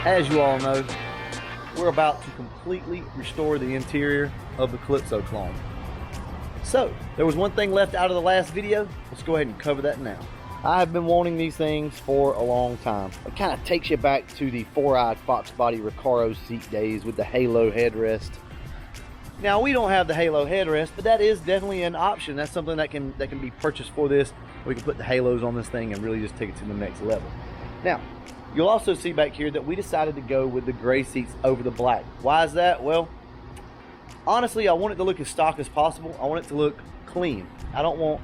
As you all know, we're about to completely restore the interior of the Calypso clone. So, there was one thing left out of the last video. Let's go ahead and cover that now. I have been wanting these things for a long time. It kind of takes you back to the four-eyed Fox body Recaro seat days with the halo headrest. Now, we don't have the halo headrest, but that is definitely an option. That's something that can be purchased for this. We can put the halos on this thing and really just take it to the next level. Now, you'll also see back here that we decided to go with the gray seats over the black. Why is that? Well, honestly, I want it to look as stock as possible. I want it to look clean. I don't want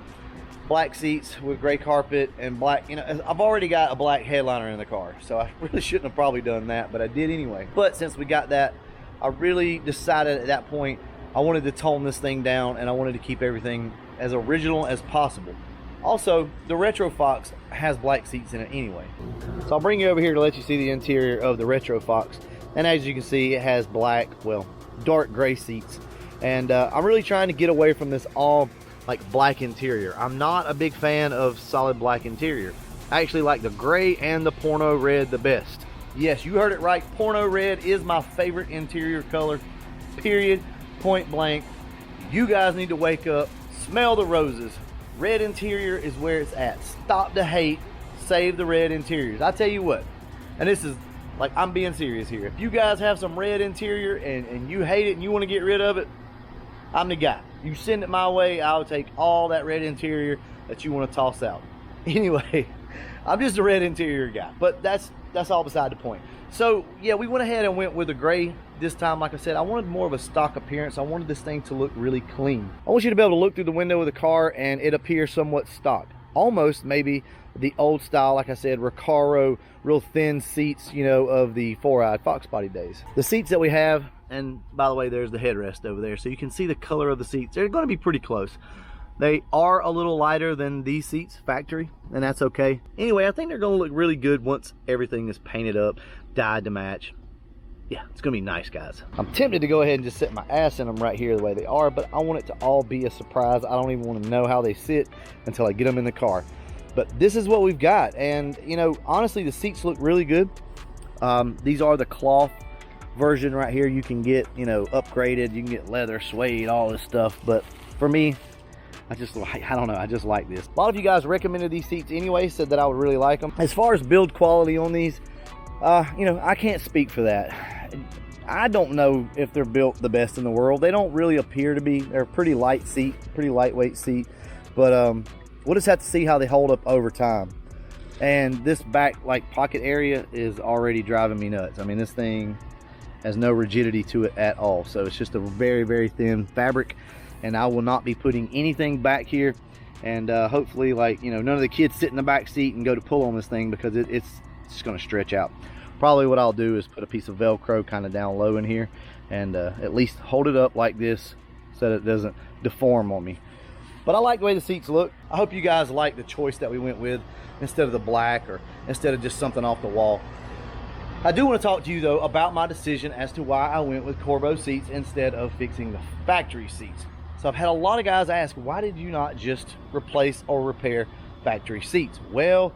black seats with gray carpet and black, I've already got a black headliner in the car, so I really shouldn't have probably done that, but I did anyway. But since we got that, I really decided at that point I wanted to tone this thing down and I wanted to keep everything as original as possible. Also, the Retro Fox has black seats in it anyway. So I'll bring you over here to let you see the interior of the Retro Fox. And as you can see, it has black, well, dark gray seats. And I'm really trying to get away from this all like black interior. I'm not a big fan of solid black interior. I actually like the gray and the porno red the best. Yes, you heard it right. Porno red is my favorite interior color, period, point blank. You guys need to wake up, smell the roses. Red interior is where it's at. Stop the hate, save the red interiors. I tell you what, and this is like, I'm being serious here. If you guys have some red interior and you hate it and you want to get rid of it, I'm the guy. You send it my way, I'll take all that red interior that you want to toss out. Anyway, I'm just a red interior guy, but that's all beside the point. So yeah, we went ahead and went with the gray this time. Like I said, I wanted more of a stock appearance. I wanted this thing to look really clean. I want you to be able to look through the window of the car and it appears somewhat stock. Almost maybe the old style, like I said, Recaro, real thin seats, of the four-eyed Fox body days. The seats that we have, and by the way, there's the headrest over there, so you can see the color of the seats. They're going to be pretty close. They are a little lighter than these seats, factory, and that's okay. Anyway, I think they're going to look really good once everything is painted up, dyed to match. Yeah, it's going to be nice, guys. I'm tempted to go ahead and just set my ass in them right here the way they are, but I want it to all be a surprise. I don't even want to know how they sit until I get them in the car. But this is what we've got, and honestly, the seats look really good. These are the cloth version right here. You can get upgraded, you can get leather, suede, all this stuff, but for me, I don't know, I just like this. A lot of you guys recommended these seats anyway, said that I would really like them. As far as build quality on these, I can't speak for that. I don't know if they're built the best in the world. They don't really appear to be. They're a pretty light seat, pretty lightweight seat, but we'll just have to see how they hold up over time. And this back pocket area is already driving me nuts. I mean, this thing has no rigidity to it at all, so it's just a very, very thin fabric, and I will not be putting anything back here. And hopefully, none of the kids sit in the back seat and go to pull on this thing, because it's just going to stretch out. Probably what I'll do is put a piece of Velcro kind of down low in here and at least hold it up like this so that it doesn't deform on me. But I like the way the seats look. I hope you guys like the choice that we went with instead of the black, or instead of just something off the wall. I do want to talk to you though about my decision as to why I went with Corbeau seats instead of fixing the factory seats. So I've had a lot of guys ask, why did you not just replace or repair factory seats? Well,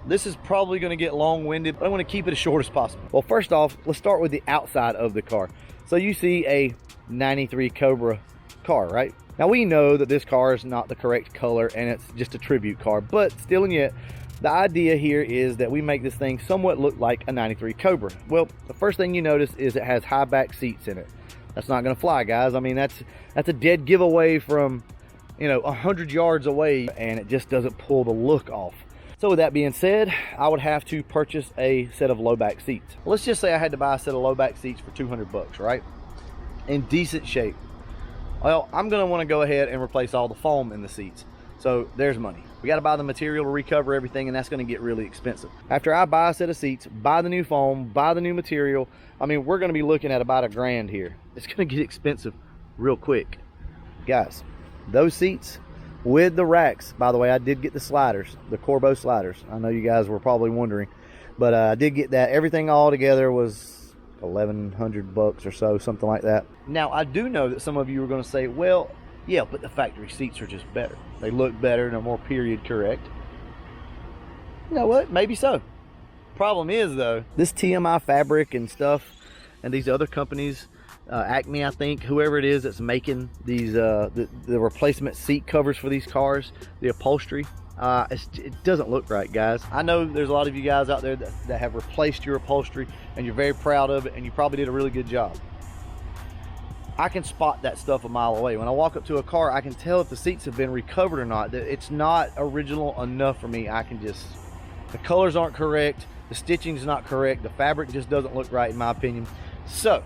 this is probably going to get long-winded, but I want to keep it as short as possible. Well, first off, let's start with the outside of the car. So you see a 93 Cobra car, right? Now we know that this car is not the correct color and it's just a tribute car, but still and yet, the idea here is that we make this thing somewhat look like a 93 Cobra. Well, the first thing you notice is it has high back seats in it. That's not going to fly, guys. I mean, that's a dead giveaway from 100 yards away, and it just doesn't pull the look off. So with that being said, I would have to purchase a set of low back seats. Let's just say I had to buy a set of low back seats for 200 bucks, right? In decent shape. Well, I'm going to want to go ahead and replace all the foam in the seats. So there's money. We got to buy the material to recover everything, and that's going to get really expensive. After I buy a set of seats, buy the new foam, buy the new material, I mean, we're going to be looking at about $1,000 here. It's going to get expensive real quick. Guys, those seats with the racks, by the way, I did get the sliders, the Corbeau sliders. I know you guys were probably wondering, but I did get that. Everything all together was 1,100 bucks or so, something like that. Now, I do know that some of you are going to say, well, yeah, but the factory seats are just better. They look better and are more period correct. You know what? Maybe so. Problem is though, this TMI fabric and stuff, and these other companies, Acme, I think, whoever it is that's making these the replacement seat covers for these cars, the upholstery, it doesn't look right, guys. I know there's a lot of you guys out there that have replaced your upholstery and you're very proud of it and you probably did a really good job. I can spot that stuff a mile away. When I walk up to a car, I can tell if the seats have been recovered or not. It's not original enough for me. I can just, the colors aren't correct, the stitching's not correct, the fabric just doesn't look right in my opinion. So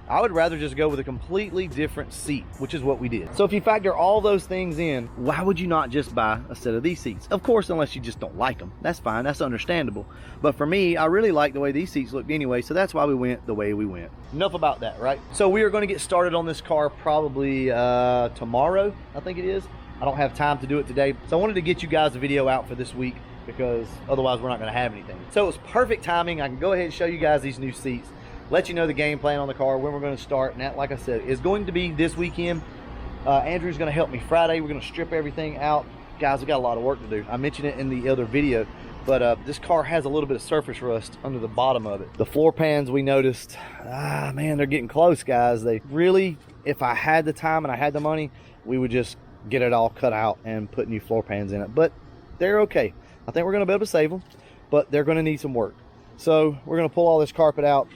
I would rather just go with a completely different seat, which is what we did. So if you factor all those things in, why would you not just buy a set of these seats? Of course, unless you just don't like them. That's fine, that's understandable. But for me, I really like the way these seats looked anyway, so that's why we went the way we went. Enough about that, right? So we are gonna get started on this car probably tomorrow, I think it is. I don't have time to do it today. So I wanted to get you guys a video out for this week because otherwise we're not gonna have anything. So it was perfect timing. I can go ahead and show you guys these new seats, let you know the game plan on the car, when we're going to start, and that, like I said, is going to be this weekend. Andrew's going to help me Friday. We're going to strip everything out. Guys, we got a lot of work to do. I mentioned it in the other video, but this car has a little bit of surface rust under the bottom of it. The floor pans, we noticed, man, they're getting close, guys. They really, if I had the time and I had the money, we would just get it all cut out and put new floor pans in it, but they're okay. I think we're going to be able to save them, but they're going to need some work. So we're going to pull all this carpet out,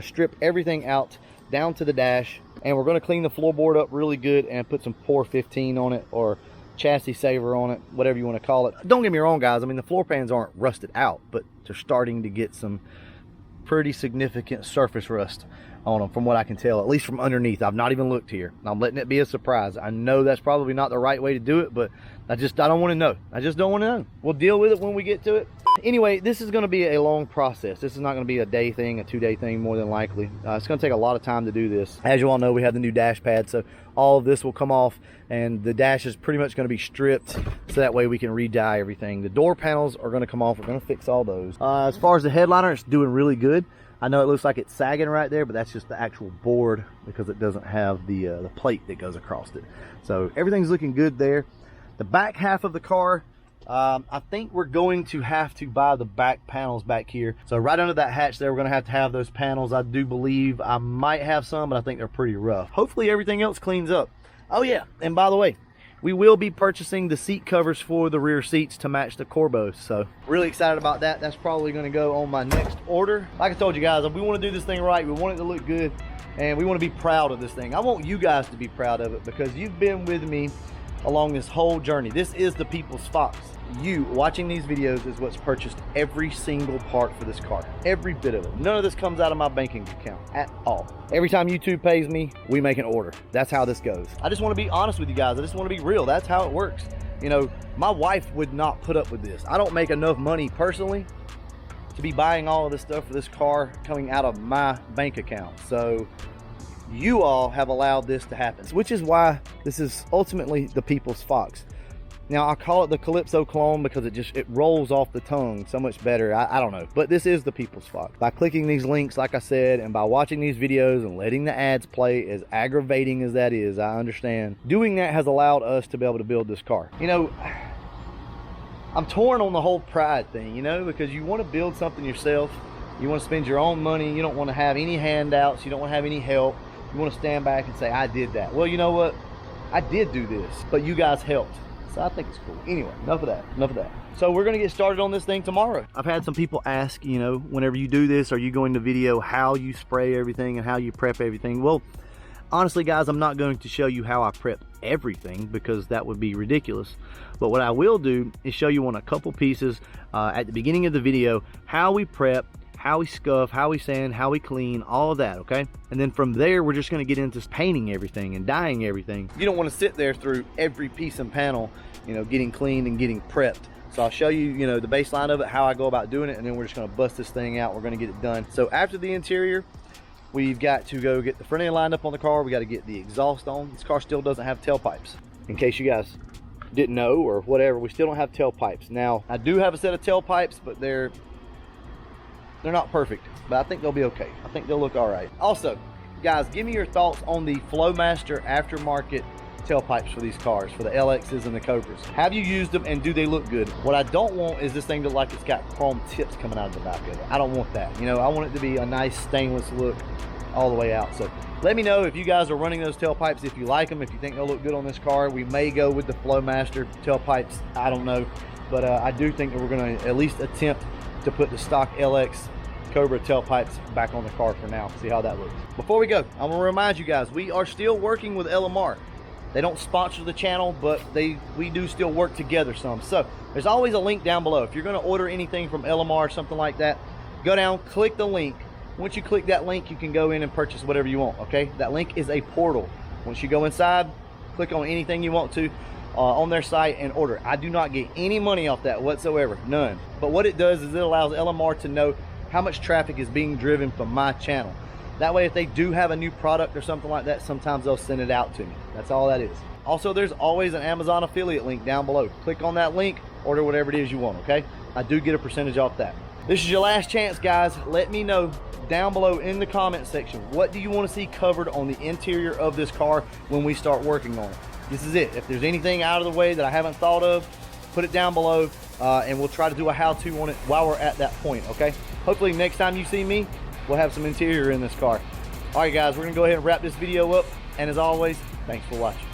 strip everything out down to the dash, and we're going to clean the floorboard up really good and put some Pour 15 on it, or chassis saver on it, whatever you want to call it. Don't get me wrong, guys, I mean the floor pans aren't rusted out, but they're starting to get some pretty significant surface rust on them from what I can tell, at least from underneath. I've not even looked here. I'm letting it be a surprise. I know that's probably not the right way to do it, but I don't want to know. I just don't want to know. We'll deal with it when we get to it. Anyway, this is going to be a long process. This is not going to be a day thing, a 2-day thing more than likely. It's going to take a lot of time to do this. As you all know, we have the new dash pad, so all of this will come off and the dash is pretty much going to be stripped so that way we can re-dye everything. The door panels are going to come off. We're going to fix all those. As far as the headliner, it's doing really good. I know it looks like it's sagging right there, but that's just the actual board because it doesn't have the plate that goes across it. So everything's looking good there. The back half of the car, I think we're going to have to buy the back panels back here. So right under that hatch there, we're going to have those panels. I do believe I might have some, but I think they're pretty rough. Hopefully everything else cleans up. Oh yeah, and by the way, we will be purchasing the seat covers for the rear seats to match the Corbeau. So really excited about that. That's probably going to go on my next order. Like I told you guys, we want to do this thing right. We want it to look good and we want to be proud of this thing. I want you guys to be proud of it because you've been with me along this whole journey. This is the people's Fox. You watching these videos is what's purchased every single part for this car, every bit of it. None of this comes out of my banking account at all. Every time YouTube pays me, we make an order. That's how this goes. I just want to be honest with you guys. I just want to be real. That's how it works. You know, my wife would not put up with this. I don't make enough money personally to be buying all of this stuff for this car coming out of my bank account. So you all have allowed this to happen, which is why this is ultimately the people's Fox. Now I call it the Calypso clone because it rolls off the tongue so much better. I don't know, but this is the people's Fox. By clicking these links, like I said, and by watching these videos and letting the ads play, as aggravating as that is, I understand, doing that has allowed us to be able to build this car. You know, I'm torn on the whole pride thing, you know, because you want to build something yourself. You want to spend your own money. You don't want to have any handouts. You don't want to have any help. You want to stand back and say, I did that. Well, you know what? I did do this, but you guys helped. So I think it's cool. Anyway, enough of that. So we're going to get started on this thing tomorrow. I've had some people ask, you know, whenever you do this, are you going to video how you spray everything and how you prep everything? Well, honestly, guys, I'm not going to show you how I prep everything because that would be ridiculous. But what I will do is show you on a couple pieces at the beginning of the video how we prep, how we scuff, how we sand, how we clean, all of that, okay? And then from there, we're just gonna get into painting everything and dyeing everything. You don't wanna sit there through every piece and panel, you know, getting cleaned and getting prepped. So I'll show you, you know, the baseline of it, how I go about doing it, and then we're just gonna bust this thing out. We're gonna get it done. So after the interior, we've got to go get the front end lined up on the car. We gotta get the exhaust on. This car still doesn't have tailpipes. In case you guys didn't know or whatever, we still don't have tailpipes. Now, I do have a set of tailpipes, but they're not perfect, but I think they'll be okay. I think they'll look all right. Also, guys, give me your thoughts on the Flowmaster aftermarket tailpipes for these cars, for the LXs and the Cobras. Have you used them and do they look good? What I don't want is this thing to look like it's got chrome tips coming out of the back of it. I don't want that. You know, I want it to be a nice stainless look all the way out. So let me know if you guys are running those tailpipes, if you like them, if you think they'll look good on this car. We may go with the Flowmaster tailpipes, I don't know. But I do think that we're gonna at least attempt to put the stock LX Cobra tailpipes back on the car for now. See how that looks. Before we go, I'm gonna remind you guys, we are still working with LMR. They don't sponsor the channel, but we do still work together some. So there's always a link down below. If you're gonna order anything from LMR or something like that, go down, click the link. Once you click that link, you can go in and purchase whatever you want, okay? That link is a portal. Once you go inside, click on anything you want to on their site and order. I do not get any money off that whatsoever, none. But what it does is it allows LMR to know how much traffic is being driven from my channel. That way, if they do have a new product or something like that, sometimes they'll send it out to me. That's all that is. Also, there's always an Amazon affiliate link down below. Click on that link, order whatever it is you want, okay? I do get a percentage off that. This is your last chance, guys. Let me know down below in the comment section, what do you want to see covered on the interior of this car when we start working on it? This is it. If there's anything out of the way that I haven't thought of, put it down below, and we'll try to do a how-to on it while we're at that point, okay? Hopefully next time you see me, we'll have some interior in this car. All right, guys, we're gonna go ahead and wrap this video up. And as always, thanks for watching.